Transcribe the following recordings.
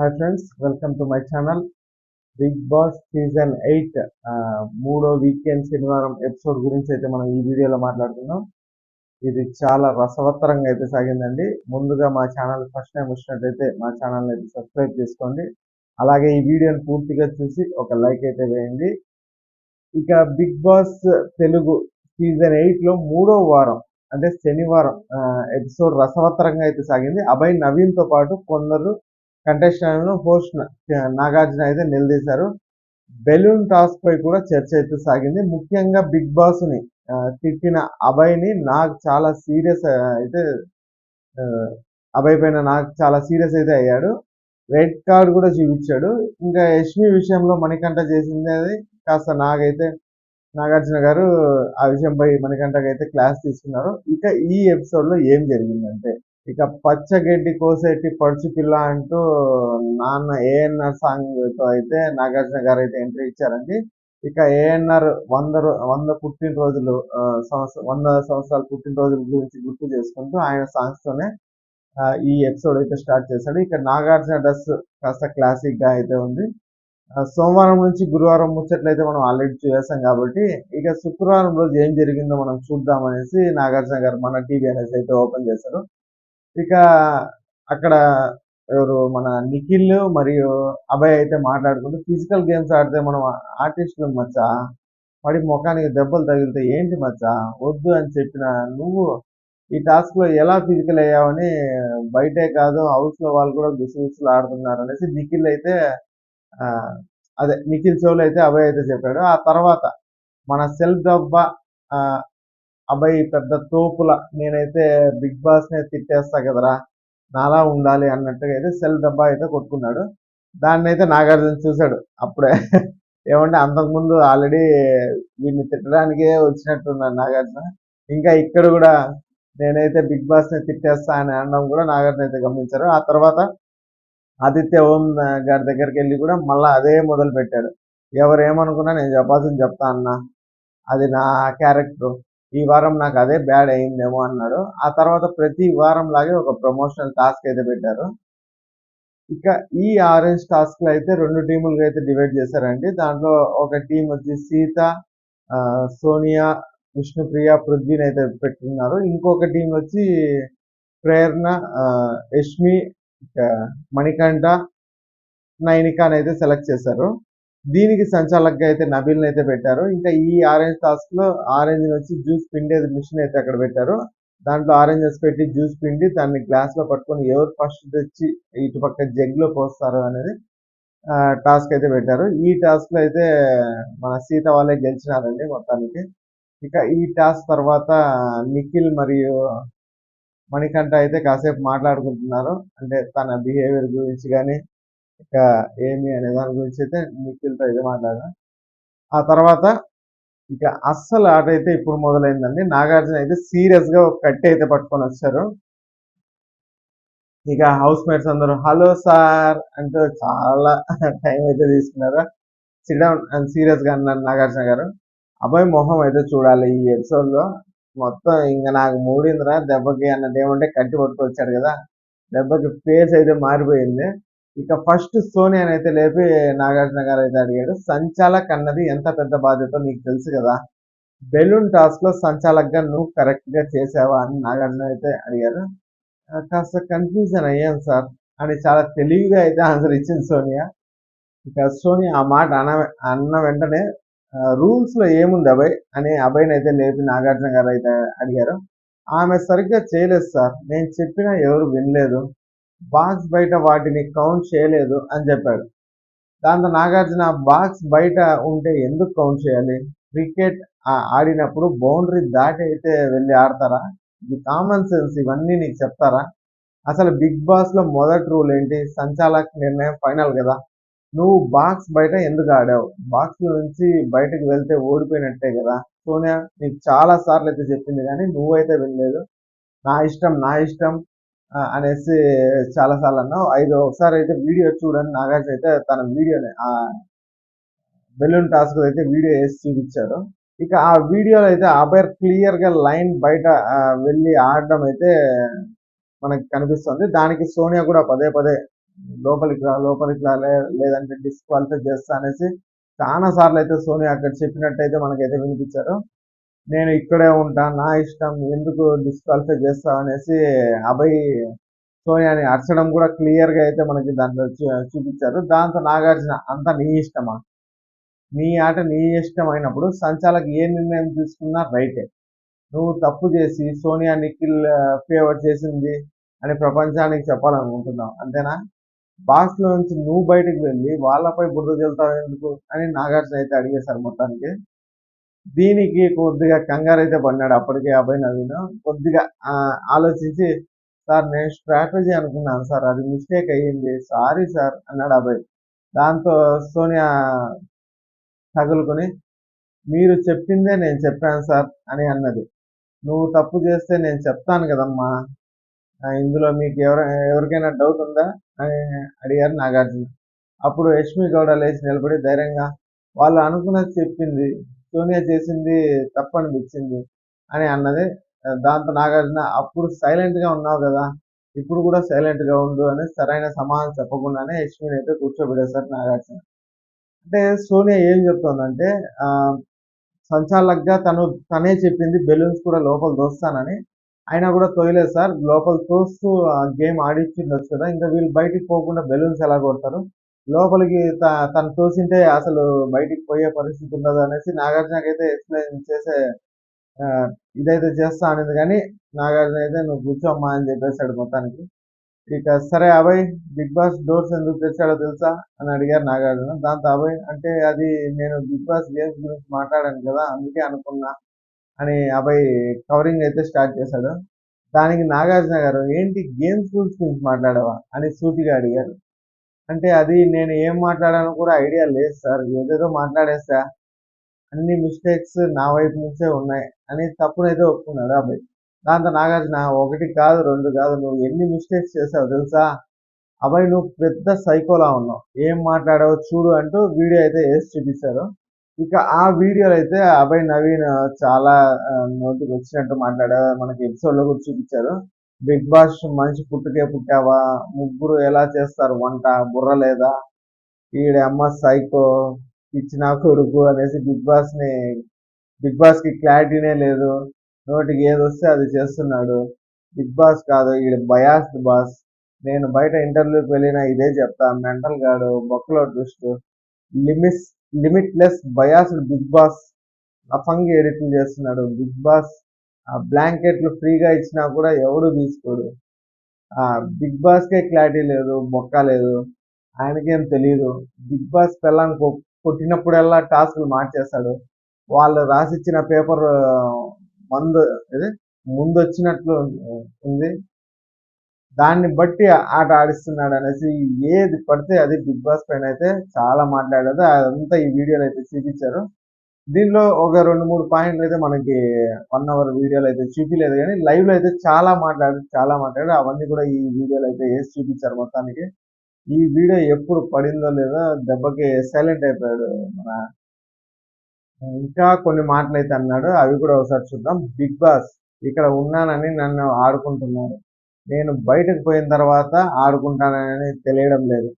Hi friends, welcome to my channel. Bigg Boss season 8 మూడో weekend శనివారం episode గురించి అయితే మనం ఈ వీడియోలో మాట్లాడుకుందాం. ఇది చాలా రసవత్తరంగా అయితే సాగిందండి. ముందుగా మా ఛానల్ ఫస్ట్ టైం వచ్చినట్టయితే మా ఛానల్ని అయితే సబ్స్క్రైబ్ చేసుకోండి. అలాగే ఈ వీడియోని పూర్తిగా చూసి ఒక లైక్ అయితే వేయండి. ఇక బిగ్ బాస్ తెలుగు సీజన్ 8లో మూడో వారం అంటే శనివారం ఎపిసోడ్ రసవత్తరంగా అయితే సాగింది. అభయ్ నవీన్తో పాటు కొందరు కంటెస్టెంట్లను హోస్ట్ నాగార్జున అయితే నిలదీశారు. బెలూన్ టాస్క్ పై కూడా చర్చ అయితే సాగింది. ముఖ్యంగా బిగ్ బాస్ ని తిట్టిన అభయ్ని నాకు చాలా సీరియస్ అయితే అభయ్ పైన నాకు చాలా సీరియస్ అయితే అయ్యాడు. రెడ్ కార్డ్ కూడా చూపించాడు. ఇంకా యష్మి విషయంలో మణికంఠ చేసింది అది కాస్త నాగార్జున గారు ఆ విషయంపై మణికంఠకి అయితే క్లాస్ తీసుకున్నారు. ఇక ఈ ఎపిసోడ్ లో ఏం జరిగిందంటే, ఇక పచ్చగడ్డి కోసేటి పడుచు పిల్ల అంటూ నాన్న ఏఎన్ఆర్ సాంగ్ తో అయితే నాగార్జున గారు అయితే ఎంట్రీ ఇచ్చారండి. ఇక ఏఎన్ఆర్ 100 పుట్టినరోజులు 100 సంవత్సరాల పుట్టినరోజుల గురించి గుర్తు చేసుకుంటూ ఆయన సాంగ్స్ తోనే ఈ ఎపిసోడ్ అయితే స్టార్ట్ చేశాడు. ఇక నాగార్జున డ్రెస్ కాస్త క్లాసిక్ గా అయితే ఉంది. సోమవారం నుంచి గురువారం ముచ్చట్లయితే మనం ఆల్రెడీ చూసాం కాబట్టి ఇక శుక్రవారం రోజు ఏం జరిగిందో మనం చూద్దామనేసి నాగార్జున గారు మన టీవీ అనేసి అయితే ఓపెన్ చేశారు. ఇక అక్కడ ఎవరు మన నిఖిల్ మరియు అభయ్ అయితే మాట్లాడుకుంటూ ఫిజికల్ గేమ్స్ ఆడితే మనం ఆర్టిస్టులు మచ్చా, వాడి ముఖానికి దెబ్బలు తగిలితే ఏంటి మచ్చా వద్దు అని చెప్పిన నువ్వు ఈ టాస్క్ లో ఎలా ఫిజికల్ అయ్యావని బయటే కాదు హౌస్ లో వాళ్ళు కూడా గుసగుసలు ఆడుతున్నారు అనేసి నిఖిల్ అయితే అదే నిఖిల్ చెవులు అయితే అభయ్ అయితే చెప్పాడు. ఆ తర్వాత మన సెల్ఫ్ డబ్బా అభయ్ పెద్ద తోపుల నేనైతే బిగ్ బాస్ నే తిట్టేస్తా కదరా నాలా ఉండాలి అన్నట్టుగా అయితే సెల్ఫ్ డబ్బా అయితే కొట్టుకున్నాడు. దాన్ని అయితే నాగార్జున చూశాడు అప్పుడే. ఏమంటే అంతకుముందు ఆల్రెడీ వీడిని తిట్టడానికే వచ్చినట్టున్నాడు నాగార్జున. ఇంకా ఇక్కడ కూడా నేనైతే బిగ్ బాస్ ని తిట్టేస్తా అని అనడం కూడా నాగార్జున అయితే గమనించారు. ఆ తర్వాత ఆదిత్య ఓం గారి దగ్గరికి వెళ్ళి కూడా మళ్ళీ అదే మొదలు పెట్టాడు. ఎవరు ఏమనుకున్నా నేను చెప్పాల్సింది చెప్తా అన్నా, అది నా క్యారెక్టర్, ఈ వారం నాకు అదే బ్యాడ్ అయిందేమో అన్నాడు. ఆ తర్వాత ప్రతి వారం లాగే ఒక ప్రమోషనల్ టాస్క్ అయితే పెట్టారు. ఇక ఈ ఆరెంజ్ టాస్క్ లో అయితే 2 టీములుగా అయితే డివైడ్ చేశారండి. దాంట్లో ఒక టీం వచ్చి సీత, సోనియా, విష్ణుప్రియ, పృథ్వీని అయితే పెట్టుకున్నారు. ఇంకొక టీం వచ్చి ప్రేరణ, యష్మి, మణికంఠ, నైనికాని అయితే సెలెక్ట్ చేశారు. దీనికి సంచాలకుగా అయితే నబీల్ని అయితే పెట్టారు. ఇంకా ఈ ఆరెంజ్ టాస్క్ లో ఆరెంజ్ వచ్చి జ్యూస్ పిండేది మిషన్ అయితే అక్కడ పెట్టారు. దాంట్లో ఆరెంజెస్ పెట్టి జ్యూస్ పిండి దాన్ని గ్లాస్ లో పట్టుకొని ఎవరు ఫస్ట్ తెచ్చి ఇటుపక్క జగ్ లో పోస్తారు అనేది టాస్క్ అయితే పెట్టారు. ఈ టాస్క్ లో అయితే మన సీత వాళ్ళే గెలిచినారండి మొత్తానికి. ఇక ఈ టాస్క్ తర్వాత నిఖిల్ మరియు మణికంఠ అయితే కాసేపు మాట్లాడుకుంటున్నారు. అంటే తన బిహేవియర్ గురించి కానీ ఇక ఏమి అనే దాని గురించి అయితే నిఖిల్తో అయితే మాట్లాడారు. ఆ తర్వాత ఇక అస్సలు ఆట అయితే ఇప్పుడు మొదలైందండి. నాగార్జున అయితే సీరియస్ గా ఒక కట్టి అయితే పట్టుకొని వచ్చారు. ఇక హౌస్ మేట్స్ అందరూ హలో సార్ అంటూ చాలా టైం అయితే తీసుకున్నారు. సిడౌన్ అని సీరియస్ గా అన్నారు నాగార్జున గారు. అబ్బాయి మొహం అయితే చూడాలి ఈ ఎపిసోడ్ లో. మొత్తం ఇంకా నాకు మూడిందిరా దెబ్బకి అన్నట్టు. ఏమంటే కట్టి పట్టుకొచ్చాడు కదా, దెబ్బకి ఫేస్ అయితే మారిపోయింది. ఇక ఫస్ట్ సోనియాని అయితే లేపి నాగార్జున గారు అయితే అడిగాడు, సంచాలక్ అన్నది ఎంత పెద్ద బాధ్యత నీకు తెలుసు కదా, బెలూన్ టాస్క్ లో సంచాలక్గా నువ్వు కరెక్ట్ గా చేసావా అని నాగార్జున అయితే అడిగారు. కాస్త కన్ఫ్యూజన్ అయ్యాను సార్ అని చాలా తెలివిగా అయితే ఆన్సర్ ఇచ్చింది సోనియా. ఇక సోనియా ఆ మాట అన్న వెంటనే రూల్స్ లో ఏముంది అభయ్ అని అభయ్ని అయితే లేపి నాగార్జున గారు అయితే అడిగారు. ఆమె సరిగ్గా చేయలేదు సార్, నేను చెప్పినా ఎవరు వినలేదు, బాక్స్ బయట వాటిని కౌంట్ చేయలేదు అని చెప్పాడు. దాంతో నాగార్జున బాక్స్ బయట ఉంటే ఎందుకు కౌంట్ చేయాలి, క్రికెట్ ఆడినప్పుడు బౌండరీ దాటి అయితే వెళ్ళి ఆడతారా, ఇది కామన్ సెన్స్, ఇవన్నీ నీకు చెప్తారా, అసలు బిగ్ బాస్ లో మొదటి రూల్ ఏంటి, సంచాలక నిర్ణయం ఫైనల్ కదా, నువ్వు బాక్స్ బయట ఎందుకు ఆడావు, బాక్స్ నుంచి బయటకు వెళ్తే ఓడిపోయినట్టే కదా, సోనియా నీకు చాలా సార్లు అయితే చెప్పింది కానీ నువ్వైతే వినలేదు, నా ఇష్టం నా ఇష్టం అనేసి చాలా సార్లు అన్నావు. ఒకసారి అయితే వీడియో చూడండి, నాగార్జున అయితే తన వీడియోని ఆ బెలూన్ టాస్క్ అయితే వీడియో వేసి చూపించారు. ఇక ఆ వీడియోలో అయితే అభయ్ క్లియర్ గా లైన్ బయట వెళ్ళి ఆడడం అయితే మనకి కనిపిస్తుంది. దానికి సోనియా కూడా పదే పదే లోపలికి రా లేదంటే డిస్క్వాలిఫై చేస్తా అనేసి చాలా సార్లు అయితే సోనియా అక్కడ చెప్పినట్టయితే మనకైతే వినిపించారు. నేను ఇక్కడే ఉంటా, నా ఇష్టం, ఎందుకు డిస్క్వాలిఫై చేస్తా అనేసి అభయ్ సోనియాని అరచడం కూడా క్లియర్గా అయితే మనకి దాంట్లో చూపించారు. దాంతో నాగార్జున అంతా నీ ఇష్టమా, నీ ఆట నీ ఇష్టం అయినప్పుడు సంచాలక్ ఏ నిర్ణయం తీసుకున్నా రైటే. నువ్వు తప్పు చేసి సోనియా నిఖిల్ ఫేవర్ చేసింది అని ప్రపంచానికి చెప్పాలనుకుంటున్నావు అంతేనా? బాక్స్ లో నుంచి నువ్వు బయటకు వెళ్ళి వాళ్ళపై బురద జల్లుతావు ఎందుకు అని నాగార్జున అయితే అడిగేశారు మొత్తానికి. దీనికి కొద్దిగా కంగారు అయితే పడినాడు అప్పటికే అభయ్ నవీన్. కొద్దిగా ఆలోచించి, సార్ నేను స్ట్రాటజీ అనుకున్నాను సార్, అది మిస్టేక్ అయ్యింది, సారీ సార్ అన్నాడు అభయ్. దాంతో సోనియా తగులుకొని, మీరు చెప్పిందే నేను చెప్పాను సార్ అని అన్నది. నువ్వు తప్పు చేస్తే నేను చెప్తాను కదమ్మా, ఇందులో మీకు ఎవరికైనా డౌట్ ఉందా అని అడిగారు నాగార్జున. అప్పుడు యష్మి గౌడ లేచి నిలబడి ధైర్యంగా, వాళ్ళు అనుకున్నది చెప్పింది, సోనియా చేసింది తప్పనిపించింది అని అన్నది. దాంతో నాగార్జున, అప్పుడు సైలెంట్ గా ఉన్నావు కదా, ఇప్పుడు కూడా సైలెంట్ గా ఉండు అని సరైన సమాధానం చెప్పకుండానే యష్మిని అయితే కూర్చోబెట్టేశారు నాగార్జున. అంటే సోనియా ఏం చెప్తోందంటే, సంచాలక్గా తనే చెప్పింది బెలూన్స్ కూడా లోపల దోస్తానని, అయినా కూడా తోయలేదు సార్, లోపల తోస్తూ గేమ్ ఆడిచ్చిండొచ్చు కదా, ఇంకా వీళ్ళు బయటికి పోకుండా బెలూన్స్ ఎలా కొడతారు, లోపలికి తను తోసింటే అసలు బయటికి పోయే పరిస్థితి ఉండదు అనేసి నాగార్జునకైతే ఎక్స్ప్లెయిన్ చేసే ఇదైతే చేస్తా అనేది. కానీ నాగార్జున అయితే నువ్వు కూర్చోమ్మా అని చెప్పేశాడు మొత్తానికి. ఇక సరే అభయ్, బిగ్ బాస్ డోర్స్ ఎందుకు తెచ్చాడో తెలుసా అని అడిగారు నాగార్జున. దాంతో అభయ్, అంటే అది నేను బిగ్ బాస్ గేమ్స్ గురించి మాట్లాడాను కదా అందుకే అనుకున్నా అని అభయ్ కవరింగ్ అయితే స్టార్ట్ చేశాడు. దానికి నాగార్జున గారు, ఏంటి గేమ్స్ రూల్స్ గురించి మాట్లాడావా అని సూటిగా అడిగారు. అంటే అది నేను ఏం మాట్లాడానో కూడా ఐడియా లేదు సార్, ఏదేదో మాట్లాడేసా, అన్ని మిస్టేక్స్ నా వైపు నుంచే ఉన్నాయి అని తప్పునైతే ఒప్పుకున్నాడు అబ్బాయి. దాంతో నాగార్జున, ఒకటి కాదు రెండు కాదు, నువ్వు ఎన్ని మిస్టేక్స్ చేసావు తెలుసా అబ్బాయి, నువ్వు పెద్ద సైకోలా ఉన్నావు, ఏం మాట్లాడావో చూడు అంటూ వీడియో అయితే వేసి చూపించారు. ఇక ఆ వీడియోలో అయితే అభయ్ నవీన్ చాలా నోటికి వచ్చినట్టు మాట్లాడా మనకి ఎపిసోడ్ లో కూడా చూపించారు. బిగ్ బాస్ మంచి పుట్టుకే పుట్టావా, ముగ్గురు ఎలా చేస్తారు వంట, బుర్ర లేదా, ఈడ అమ్మ సైకో, ఇచ్చిన కొడుకు అనేసి బిగ్ బాస్ కి క్లారిటీనే లేదు, నోటికి ఏది వస్తే అది చేస్తున్నాడు, బిగ్ బాస్ కాదు ఈడ బయాస్డ్ బాస్, నేను బయట ఇంటర్వ్యూకి వెళ్ళినా ఇదే చెప్తా, మెంటల్ గాడు, బొక్కలో twist, limitless biased Bigg Boss, అఫంగి ఎడిట్లు చేస్తున్నాడు బిగ్ బాస్, బ్లాంకెట్లు ఫ్రీగా ఇచ్చినా కూడా ఎవడు తీసుకోడు, బిగ్ బాస్ కే క్లారిటీ లేదు, బొక్క లేదు, ఆయనకేం తెలియదు, బిగ్ బాస్ పిల్లని కొట్టినప్పుడల్లా టాస్క్లు మార్చేస్తాడు, వాళ్ళు రాసిచ్చిన పేపర్ ముందు వచ్చినట్లు ఉంది, దాన్ని బట్టి ఆట ఆడిస్తున్నాడు అనేసి ఏది పడితే అది బిగ్ బాస్ పైన అయితే చాలా మాట్లాడారు. అదంతా ఈ వీడియోలో అయితే చూపించారు. దీనిలో ఒక 2-3 పాయింట్లు అయితే మనకి 1 అవర్ వీడియోలో అయితే చూపించలేదు, కానీ లైవ్ లో అయితే చాలా మాట్లాడారు. అవన్నీ కూడా ఈ వీడియోలో అయితే వేసి చూపించారు మొత్తానికి. ఈ వీడియో ఎప్పుడు పడిందో లేదో దెబ్బకి సైలెంట్ అయిపోయాడు మన. ఇంకా కొన్ని మాటలు అయితే అన్నాడు, అవి కూడా ఒకసారి చూద్దాం. బిగ్ బాస్ ఇక్కడ ఉన్నానని నన్ను ఆడుకుంటున్నారు, నేను బయటకు పోయిన తర్వాత ఆడుకుంటానని తెలియడం లేదు,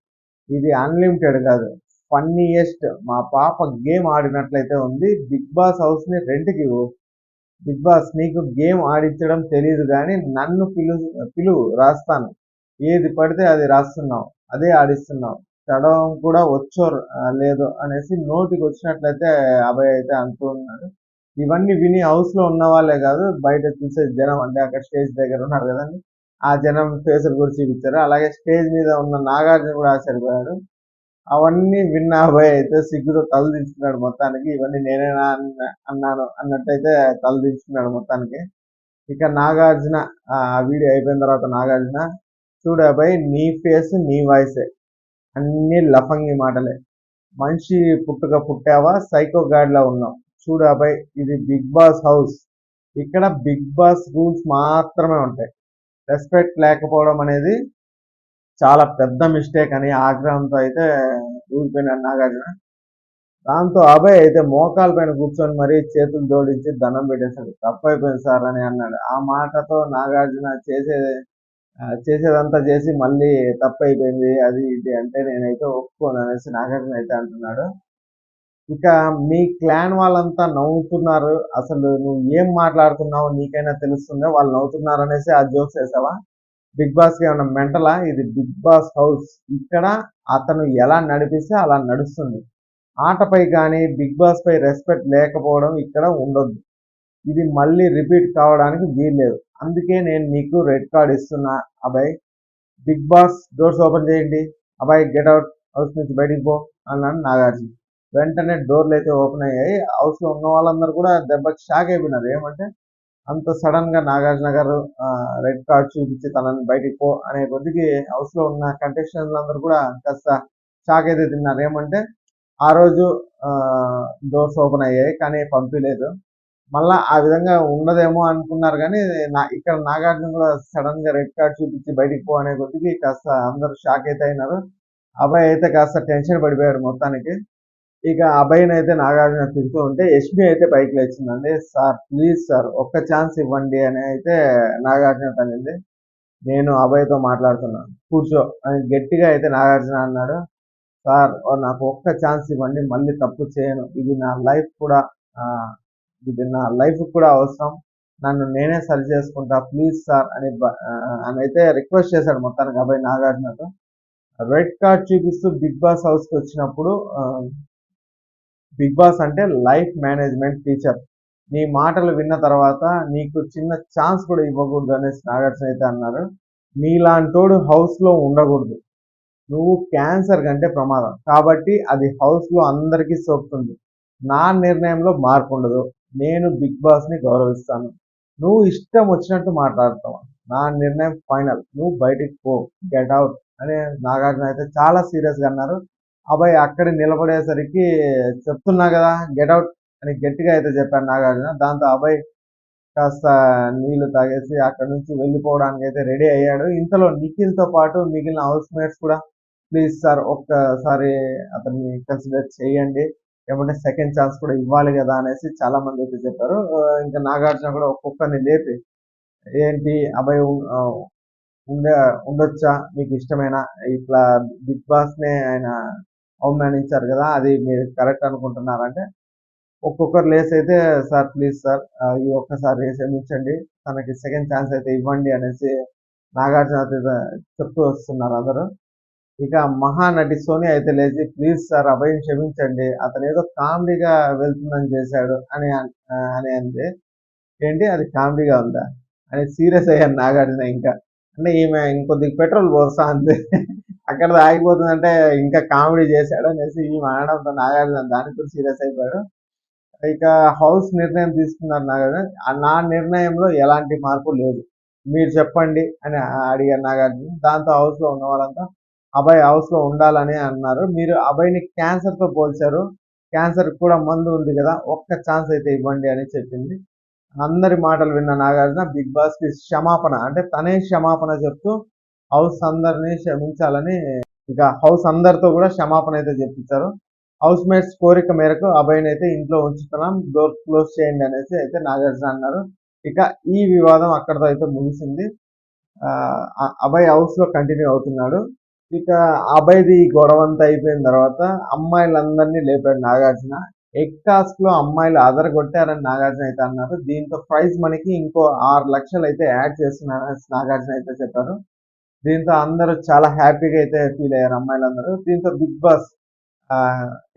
ఇది అన్లిమిటెడ్ కాదు, ఫన్నీయెస్ట్, మా పాప గేమ్ ఆడినట్లయితే ఉంది, బిగ్ బాస్ హౌస్ ని రెంట్కి ఇవ్వు, బిగ్ బాస్ నీకు గేమ్ ఆడించడం తెలియదు కానీ నన్ను పిలువు రాస్తాను, ఏది పడితే అది రాస్తున్నావు, అదే ఆడిస్తున్నావు, చదవడం కూడా వచ్చో లేదు అనేసి నోటికి వచ్చినట్లయితే అభయ్ అయితే అంటూ ఉన్నాడు. ఇవన్నీ విని హౌస్ లో ఉన్న వాళ్ళే కాదు, బయట చూసే జనం, అంటే అక్కడ స్టేజ్ దగ్గర ఉన్నారు కదండి, ఆ జనం ఫేసులు కూడా చూపించారు. అలాగే స్టేజ్ మీద ఉన్న నాగార్జున కూడా ఆశ్చర్యపోయాడు. అవన్నీ విన్న అభయ్ అయితే సిగ్గుతో తలదించుకున్నాడు మొత్తానికి. ఇవన్నీ నేనేనా అన్నాను అన్నట్టయితే తలదించుకున్నాడు మొత్తానికి. ఇక నాగార్జున ఆ వీడియో అయిపోయిన తర్వాత నాగార్జున, చూడు అభయ్, నీ ఫేస్ నీ వాయిసే, అన్ని లఫంగి మాటలే, మనిషి పుట్టావా, సైకో గాడ్ లా ఉన్నావు, చూడు అభయ్, ఇది బిగ్ బాస్ హౌస్, ఇక్కడ బిగ్ బాస్ రూల్స్ మాత్రమే ఉంటాయి, రెస్పెక్ట్ లేకపోవడం అనేది చాలా పెద్ద మిస్టేక్ అని ఆగ్రహంతో అయితే ఊగిపోయినాడు నాగార్జున. దాంతో అభయ్ అయితే మోకాల పైన కూర్చొని మరీ చేతులు జోడించి దండం పెట్టేశాడు, తప్పైపోయింది సార్ అని అన్నాడు. ఆ మాటతో నాగార్జున చేసేదంతా చేసి మళ్ళీ తప్పైపోయింది అది ఇది అంటే నేనైతే ఒప్పుకోను అనేసి నాగార్జున అయితే అంటున్నాడు. ఇక మీ క్లాన్ వాళ్ళంతా నవ్వుతున్నారు. అసలు నువ్వు ఏం మాట్లాడుతున్నావో నీకైనా తెలుస్తుందా? వాళ్ళు నవ్వుతున్నారు అనేసి ఆ జోక్స్ వేసావా? బిగ్ బాస్ కి ఏమన్నా మెంటలా? ఇది బిగ్ బాస్ హౌస్. ఇక్కడ అతను ఎలా నడిపిస్తే అలా నడుస్తుంది. ఆటపై కానీ బిగ్ బాస్ పై రెస్పెక్ట్ లేకపోవడం ఇక్కడ ఉండొద్దు. ఇది మళ్ళీ రిపీట్ కావడానికి వీల్లేదు. అందుకే నేను నీకు రెడ్ కార్డ్ ఇస్తున్నా Abhay. Bigg Boss doors open చేయండి. అభయ్ గెట్ అవుట్, హౌస్ నుంచి బయటికి పో అన్నాడు నాగార్జున. వెంటనే డోర్లు అయితే ఓపెన్ అయ్యాయి. హౌస్ లో ఉన్న వాళ్ళందరూ కూడా దెబ్బకి షాక్ అయిపోయినారు. ఏమంటే అంత సడన్ గా నాగార్జున గారు రెడ్ కార్డ్ చూపించి తనని బయటికి పో అనే కొద్దికి హౌస్ లో ఉన్న కంటెస్టెంట్లు అందరూ కూడా కాస్త షాక్ అయితే తిన్నారు. ఏమంటే ఆ రోజు డోర్స్ ఓపెన్ అయ్యాయి కానీ పంపించలేదు. మళ్ళా ఆ విధంగా ఉండదేమో అనుకున్నారు కానీ ఇక్కడ నాగార్జున కూడా సడన్ గా రెడ్ కార్డ్ చూపించి బయటికి పో అనే కొద్దికి కాస్త అందరూ షాక్ అయితే అయినారు. అబ్బాయి అయితే కాస్త టెన్షన్ పడిపోయాడు మొత్తానికి. ఇక అభయ్‌ని అయితే నాగార్జున తిడుతూ ఉంటే యష్మి అయితే పైకి లేచిందండి. సార్ ప్లీజ్ సార్ ఒక్క ఛాన్స్ ఇవ్వండి అని అయితే నాగార్జునకి అనింది. నేను అభయ్‌తో మాట్లాడుతున్నాను. కూర్చో అని గట్టిగా అయితే నాగార్జున అన్నాడు. సార్ నాకు ఒక్క ఛాన్స్ ఇవ్వండి. మళ్ళీ తప్పు చేయను. ఇది నా లైఫ్ కూడా అవసరం. నన్ను నేనే సరి చేసుకుంటా ప్లీజ్ సార్ అని అయితే రిక్వెస్ట్ చేశాడు మొత్తానికి అభయ్ నాగార్జునతో. రెడ్ కార్డ్ చూపిస్తూ బిగ్ బాస్ హౌస్‌కి వచ్చినప్పుడు బిగ్ బాస్ అంటే లైఫ్ మేనేజ్మెంట్ టీచర్. నీ మాటలు విన్న తర్వాత నీకు చిన్న ఛాన్స్ కూడా ఇవ్వకూడదు అనేసి నాగార్జున అయితే అన్నారు. నీలాంటోడు హౌస్ లో ఉండకూడదు. నువ్వు క్యాన్సర్ కంటే ప్రమాదం. కాబట్టి అది హౌస్ లో అందరికీ సోకుతుంది. నా నిర్ణయంలో మార్పు ఉండదు. నేను బిగ్ బాస్ ని గౌరవిస్తాను. నువ్వు ఇష్టం వచ్చినట్టు మాట్లాడతావు. నా నిర్ణయం ఫైనల్. నువ్వు బయటికి పో, గెట్ అవుట్ అని నాగార్జున అయితే చాలా సీరియస్ గా అన్నారు. అబ్బాయి అక్కడ నిలబడేసరికి చెప్తున్నా కదా గెట్ అవుట్ అని గట్టిగా అయితే చెప్పాను నాగార్జున. దాంతో అబ్బాయి కాస్త నీళ్లు తాగేసి అక్కడ నుంచి వెళ్ళిపోవడానికి అయితే రెడీ అయ్యాడు. ఇంతలో నిఖిల్ తో పాటు మిగిలిన హౌస్ మేట్స్ కూడా ప్లీజ్ సార్ ఒక్కసారి అతన్ని కన్సిడర్ చేయండి. ఏమంటే సెకండ్ ఛాన్స్ కూడా ఇవ్వాలి కదా అనేసి చాలా మంది అయితే చెప్పారు. ఇంకా నాగార్జున కూడా ఒక్కొక్కరిని లేపి ఏంటి అభయ్ ఉండే ఉండొచ్చా మీకు ఇష్టమైన ఇట్లా బిగ్ బాస్ నే ఆయన అవమానించారు కదా అది మీరు కరెక్ట్ అనుకుంటున్నారంటే ఒక్కొక్కరు లేస్ అయితే సార్ ప్లీజ్ సార్ ఈ ఒక్కసారి క్షమించండి, తనకి సెకండ్ ఛాన్స్ అయితే ఇవ్వండి అనేసి నాగార్జున అయితే చెప్తూ వస్తున్నారు అందరూ. ఇక మహానటి సోని అయితే లేచి ప్లీజ్ సార్ అభయం క్షమించండి, అతను ఏదో కామెడీగా వెళ్తుందని చేశాడు అని అంది. ఏంటి అది కామెడీగా ఉందా అని సీరియస్ అయ్యాను నాగార్జున. ఇంకా అంటే ఈమె ఇంకొద్దిగా పెట్రోల్ పోస్తా అంతే అక్కడ ఆగిపోతుందంటే ఇంకా కామెడీ చేశాడు అనేసి ఈమె అనడంతో నాగార్జున దానికి కూడా సీరియస్ అయిపోయాడు. ఇక హౌస్ నిర్ణయం తీసుకున్నారు నాగార్జున. నా నిర్ణయంలో ఎలాంటి మార్పు లేదు, మీరు చెప్పండి అని అడిగారు నాగార్జున. దాంతో హౌస్ లో ఉన్న వాళ్ళంతా అభయ్ హౌస్ లో ఉండాలని అన్నారు. మీరు అభయ్ని క్యాన్సర్ తో పోల్చారు, క్యాన్సర్ కూడా మందు ఉంది కదా, ఒక్క ఛాన్స్ అయితే ఇవ్వండి అని చెప్పింది. అందరి మాటలు విన్న నాగార్జున బిగ్ బాస్ కి క్షమాపణ అంటే తనే క్షమాపణ చెప్తూ హౌస్ అందరినీ క్షమించాలని ఇక హౌస్ అందరితో కూడా క్షమాపణ అయితే చెప్పించారు. హౌస్ మేట్స్ కోరిక మేరకు అభయ్ని అయితే ఇంట్లో ఉంచుతున్నాం, డోర్ క్లోజ్ చేయండి అనేసి అయితే నాగార్జున అన్నారు. ఇక ఈ వివాదం అక్కడితో అయితే ముగిసింది. అభయ్ హౌస్ లో కంటిన్యూ అవుతున్నాడు. ఇక అభయ్ది గొడవ అంతా అయిపోయిన తర్వాత అమ్మాయిలందరినీ లేపాడు నాగార్జున. ఎగ్ టాస్క్ లో అమ్మాయిలు అదరగొట్టారని నాగార్జున అయితే అన్నారు. దీంతో ప్రైజ్ మనకి ఇంకో 6 లక్షలు అయితే యాడ్ చేస్తున్నారని నాగార్జున అయితే చెప్పారు. దీంతో అందరూ చాలా హ్యాపీగా అయితే ఫీల్ అయ్యారు అమ్మాయిలందరూ. దీంతో బిగ్ బాస్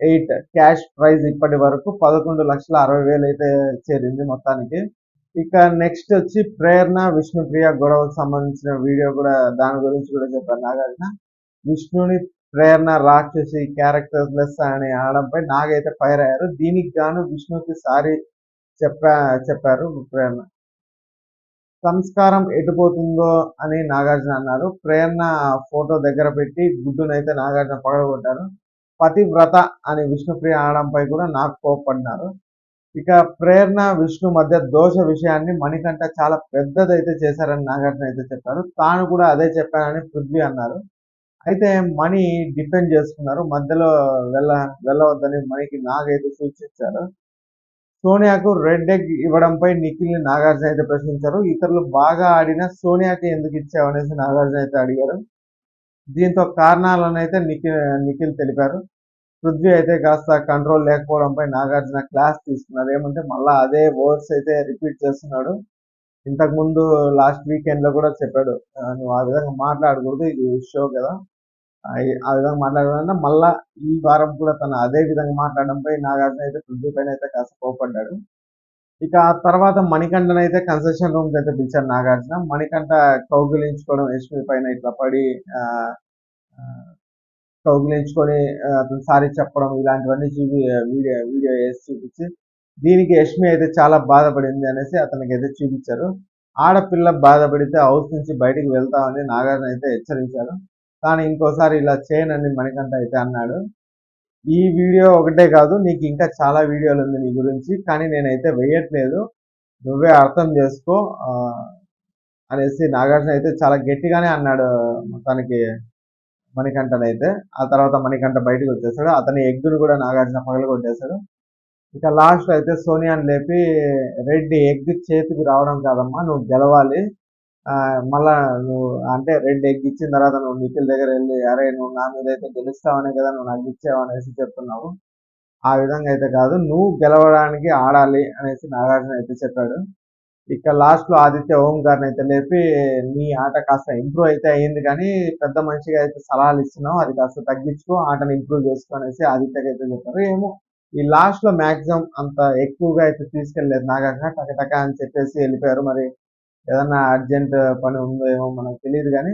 8 క్యాష్ ప్రైజ్ ఇప్పటి వరకు 11,60,000 అయితే చేరింది మొత్తానికి. ఇక నెక్స్ట్ వచ్చి ప్రేరణ విష్ణుప్రియ గొడవకు సంబంధించిన వీడియో కూడా దాని గురించి కూడా చెప్పారు నాగార్జున. విష్ణుని ప్రేరణ రాక్షసి క్యారెక్టర్ లెస్ అని అనడంపై నాగైతే ఫైర్ అయ్యారు. దీనికి గాను విష్ణుకి సారీ చెప్పారు ప్రేరణ. సంస్కారం ఎటుపోతుందో అని నాగార్జున అన్నారు. ప్రేరణ ఫోటో దగ్గర పెట్టి గుడ్డునైతే నాగార్జున పగలగొట్టారు. పతివ్రత అని విష్ణుప్రియ అనడంపై కూడా నాకు కోప్పడినారు. ఇక ప్రేరణ విష్ణు మధ్య దోష విషయాన్ని మణికంఠ చాలా పెద్దదైతే చేశారని నాగార్జున అయితే చెప్పారు. తాను కూడా అదే చెప్పానని పృథ్వీ అన్నారు. అయితే మణి డిఫెండ్ చేసుకున్నారు. మధ్యలో వెళ్ళవద్దని మణికి నాగైతే సూచించారు. సోనియాకు రెడ్ ఎగ్ ఇవ్వడంపై నిఖిల్ని నాగార్జున అయితే ప్రశ్నించారు. ఇతరులు బాగా ఆడిన సోనియాకి ఎందుకు ఇచ్చావు అనేసి నాగార్జున అయితే అడిగారు. దీంతో కారణాలను అయితే నిఖిల్ తెలిపారు. పృథ్వీ అయితే కాస్త కంట్రోల్ లేకపోవడంపై నాగార్జున క్లాస్ తీసుకున్నారు. ఏమంటే మళ్ళా అదే వర్డ్స్ అయితే రిపీట్ చేస్తున్నాడు. ఇంతకుముందు లాస్ట్ వీకెండ్ లో కూడా చెప్పాడు, నువ్వు ఆ విధంగా మాట్లాడకూడదు, ఇది షో కదా, ఆ విధంగా మాట్లాడాలంటే మళ్ళా ఈ వారం కూడా తను అదే విధంగా మాట్లాడడంపై నాగార్జున అయితే పృథ్వీ పైన అయితే కాస్త కోపడ్డాడు. ఇక ఆ తర్వాత మణికంఠన్ అయితే కన్సెషన్ రూమ్ కి అయితే పిలిచారు నాగార్జున. మణికంఠ కౌగిలించుకోవడం యష్మి పైన ఇట్లా పడి ఆ కౌగిలించుకొని అతను సారీ చెప్పడం ఇలాంటివన్నీ వీడియో వేసి చూపించి దీనికి యష్మి అయితే చాలా బాధపడింది అనేసి అతనికి అయితే చూపించారు. ఆడపిల్ల బాధపడితే హౌస్ నుంచి బయటికి వెళ్తామని నాగార్జున అయితే హెచ్చరించారు. కానీ ఇంకోసారి ఇలా చేయనని మణికంఠ అయితే అన్నాడు. ఈ వీడియో ఒకటే కాదు, నీకు ఇంకా చాలా వీడియోలు ఉంది నీ గురించి, కానీ నేనైతే వేయట్లేదు, నువ్వే అర్థం చేసుకో అనేసి నాగార్జున అయితే చాలా గట్టిగానే అన్నాడు మొత్తానికి మణికంఠన్ అయితే. ఆ తర్వాత మణికంఠ బయటకు వచ్చేసాడు. అతని ఎగ్గును కూడా నాగార్జున పగలగొట్టేశాడు. ఇక లాస్ట్ అయితే సోనియాని లేపి రెడ్ ఎగ్ చేతికి రావడం కాదమ్మా, నువ్వు గెలవాలి, మళ్ళా నువ్వు అంటే రెడ్ ఎగ్ ఇచ్చిన తర్వాత నువ్వు నిఖిల్ దగ్గర వెళ్ళి అరే నువ్వు నా మీద అయితే గెలుస్తావనే కదా నువ్వు నాకు ఇచ్చావు అనేసి చెప్తున్నావు, ఆ విధంగా అయితే కాదు, నువ్వు గెలవడానికి ఆడాలి అనేసి నాగార్జున అయితే చెప్పాడు. ఇక లాస్ట్ లో ఆదిత్య ఓం గారిని అయితే లేపి నీ ఆట కాస్త ఇంప్రూవ్ అయితే అయ్యింది, కానీ పెద్ద మనిషిగా అయితే సలహాలు ఇస్తున్నావు, అది కాస్త తగ్గించుకో, ఆటను ఇంప్రూవ్ చేసుకో అనేసి ఆదిత్యకి అయితే చెప్పారు. ఏమో ఈ లాస్ట్ లో మాక్సిమం అంత ఎక్కువగా అయితే తీసుకెళ్లేదు నాగార్జున, టక అని చెప్పేసి వెళ్ళిపోయారు. మరి ఏదన్నా అర్జెంట్ పని ఉందో ఏమో మనకు తెలియదు, కానీ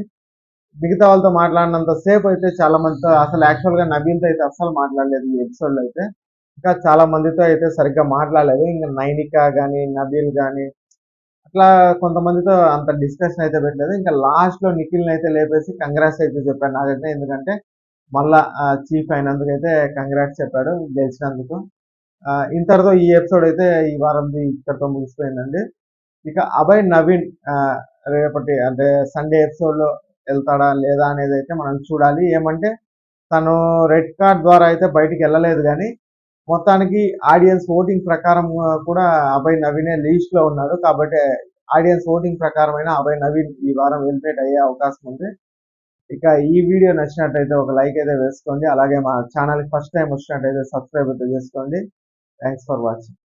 మిగతా వాళ్ళతో మాట్లాడినంత సేపు అయితే చాలా మందితో, అసలు యాక్చువల్ గా నబీల్తో అయితే అస్సలు మాట్లాడలేదు ఈ ఎపిసోడ్ లో అయితే. ఇంకా చాలా మందితో అయితే సరిగ్గా మాట్లాడలేదు. ఇంకా నైనిక కానీ నబీల్ కానీ అట్లా కొంతమందితో అంత డిస్కషన్ అయితే పెట్టలేదు. ఇంకా లాస్ట్ లో నిఖిల్ని అయితే లేపేసి కంగ్రాట్స్ అయితే చెప్పాడు నాకైతే, ఎందుకంటే మళ్ళా చీఫ్ అయినందుకు అయితే కంగ్రాట్స్ చెప్పాడు గెలిచినందుకు. ఇంతటితో ఈ ఎపిసోడ్ అయితే ఈ వారంది ఇక్కడితో ముగిసిపోయిందండి. ఇక అభయ్ నవీన్ రేపటి అంటే సండే ఎపిసోడ్ లో వెళ్తాడా లేదా అనేది అయితే మనం చూడాలి. ఏమంటే తను రెడ్ కార్డ్ ద్వారా అయితే బయటికి వెళ్ళలేదు, కానీ మొత్తానికి ఆడియన్స్ ఓటింగ్ ప్రకారం కూడా అభయ్ నవీనే లీస్ట్ లో ఉన్నాడు. కాబట్టి ఆడియన్స్ ఓటింగ్ ప్రకారమైన అభయ్ నవీన్ ఈ వారం ఎలిమినేట్ అయ్యే అవకాశం ఉంది. ఇక ఈ వీడియో నచ్చినట్టయితే ఒక లైక్ అయితే వేసుకోండి. అలాగే మా ఛానల్కి ఫస్ట్ టైం వచ్చినట్టయితే సబ్స్క్రైబ్ అయితే చేసుకోండి. Thanks for watching.